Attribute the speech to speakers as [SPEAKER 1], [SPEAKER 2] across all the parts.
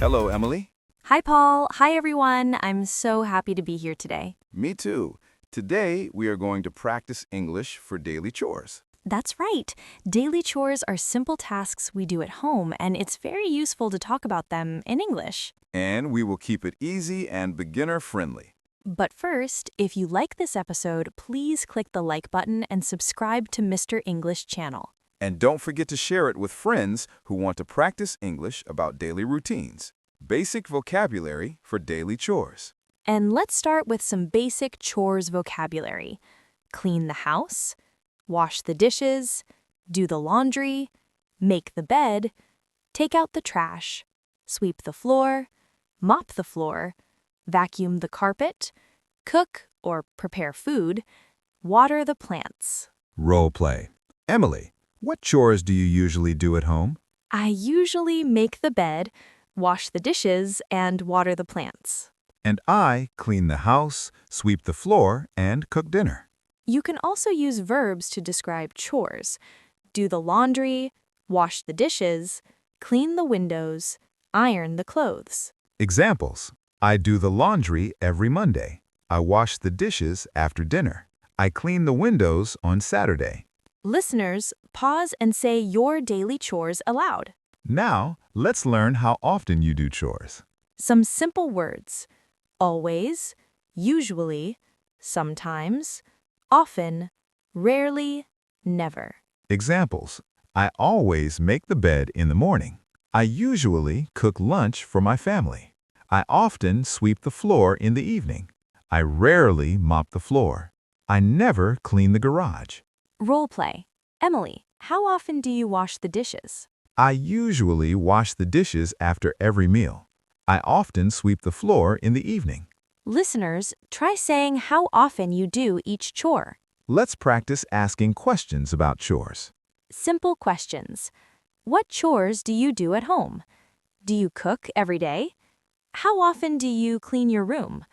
[SPEAKER 1] Hello, Emily.
[SPEAKER 2] Hi, Paul. Hi, everyone. I'm so happy to be here today.
[SPEAKER 1] Me too. Today, we are going to practice English for daily chores.
[SPEAKER 2] That's right. Daily chores are simple tasks we do at home, and it's very useful to talk about them in English.
[SPEAKER 1] And we will keep it easy and beginner-friendly.
[SPEAKER 2] But first, if you like this episode, please click the like button and subscribe to Mr. English channel.
[SPEAKER 1] And don't forget to share it with friends who want to practice English about daily routines. Basic vocabulary for daily chores.
[SPEAKER 2] And let's start with some basic chores vocabulary. Clean the house, wash the dishes, do the laundry, make the bed, take out the trash, sweep the floor, mop the floor, vacuum the carpet, cook or prepare food, water the plants.
[SPEAKER 1] Role play. Emily, what chores do you usually do at home?
[SPEAKER 2] I usually make the bed, wash the dishes, and water the plants.
[SPEAKER 1] And I clean the house, sweep the floor, and cook dinner.
[SPEAKER 2] You can also use verbs to describe chores. Do the laundry, wash the dishes, clean the windows, iron the clothes.
[SPEAKER 1] Examples. I do the laundry every Monday. I wash the dishes after dinner. I clean the windows on Saturday.
[SPEAKER 2] Listeners, pause and say your daily chores aloud.
[SPEAKER 1] Now, let's learn how often you do chores.
[SPEAKER 2] Some simple words: always, usually, sometimes, often, rarely, never.
[SPEAKER 1] Examples. I always make the bed in the morning. I usually cook lunch for my family. I often sweep the floor in the evening. I rarely mop the floor. I never clean the garage.
[SPEAKER 2] Role play. Emily, how often do you wash the dishes?
[SPEAKER 1] I usually wash the dishes after every meal. I often sweep the floor in the evening.
[SPEAKER 2] Listeners, try saying how often you do each chore.
[SPEAKER 1] Let's practice asking questions about chores.
[SPEAKER 2] Simple questions. What chores do you do at home? Do you cook every day? How often do you clean your room?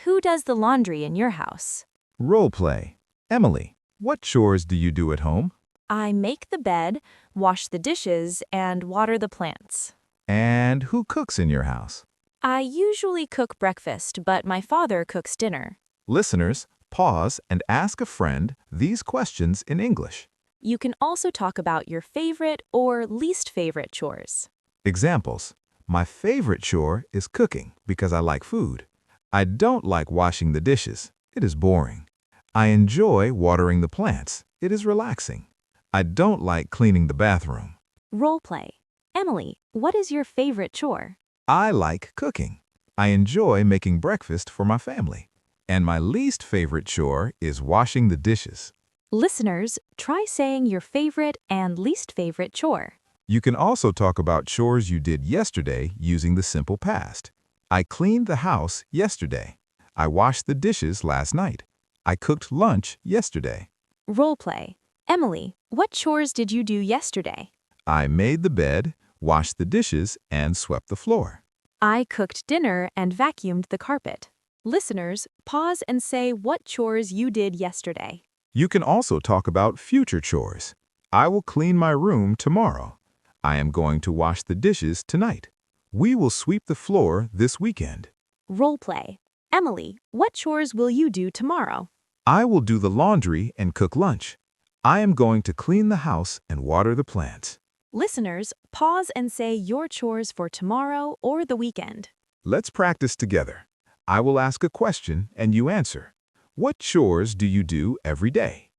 [SPEAKER 2] Who does the laundry in your house?
[SPEAKER 1] Role play. Emily, what chores do you do at home?
[SPEAKER 2] I make the bed, wash the dishes, and water the plants.
[SPEAKER 1] And who cooks in your house?
[SPEAKER 2] I usually cook breakfast, but my father cooks dinner.
[SPEAKER 1] Listeners, pause and ask a friend these questions in English.
[SPEAKER 2] You can also talk about your favorite or least favorite chores.
[SPEAKER 1] Examples. My favorite chore is cooking because I like food. I don't like washing the dishes. It is boring. I enjoy watering the plants. It is relaxing. I don't like cleaning the bathroom.
[SPEAKER 2] Role play. Emily, what is your favorite chore?
[SPEAKER 1] I like cooking. I enjoy making breakfast for my family. And my least favorite chore is washing the dishes.
[SPEAKER 2] Listeners, try saying your favorite and least favorite chore.
[SPEAKER 1] You can also talk about chores you did yesterday using the simple past. I cleaned the house yesterday. I washed the dishes last night. I cooked lunch yesterday.
[SPEAKER 2] Role play. Emily, what chores did you do yesterday?
[SPEAKER 1] I made the bed, washed the dishes, and swept the floor.
[SPEAKER 2] I cooked dinner and vacuumed the carpet. Listeners, pause and say what chores you did yesterday.
[SPEAKER 1] You can also talk about future chores. I will clean my room tomorrow. I am going to wash the dishes tonight. We will sweep the floor this weekend.
[SPEAKER 2] Role play. Emily, what chores will you do tomorrow?
[SPEAKER 1] I will do the laundry and cook lunch. I am going to clean the house and water the plants.
[SPEAKER 2] Listeners, pause and say your chores for tomorrow or the weekend.
[SPEAKER 1] Let's practice together. I will ask a question and you answer. What chores do you do every day?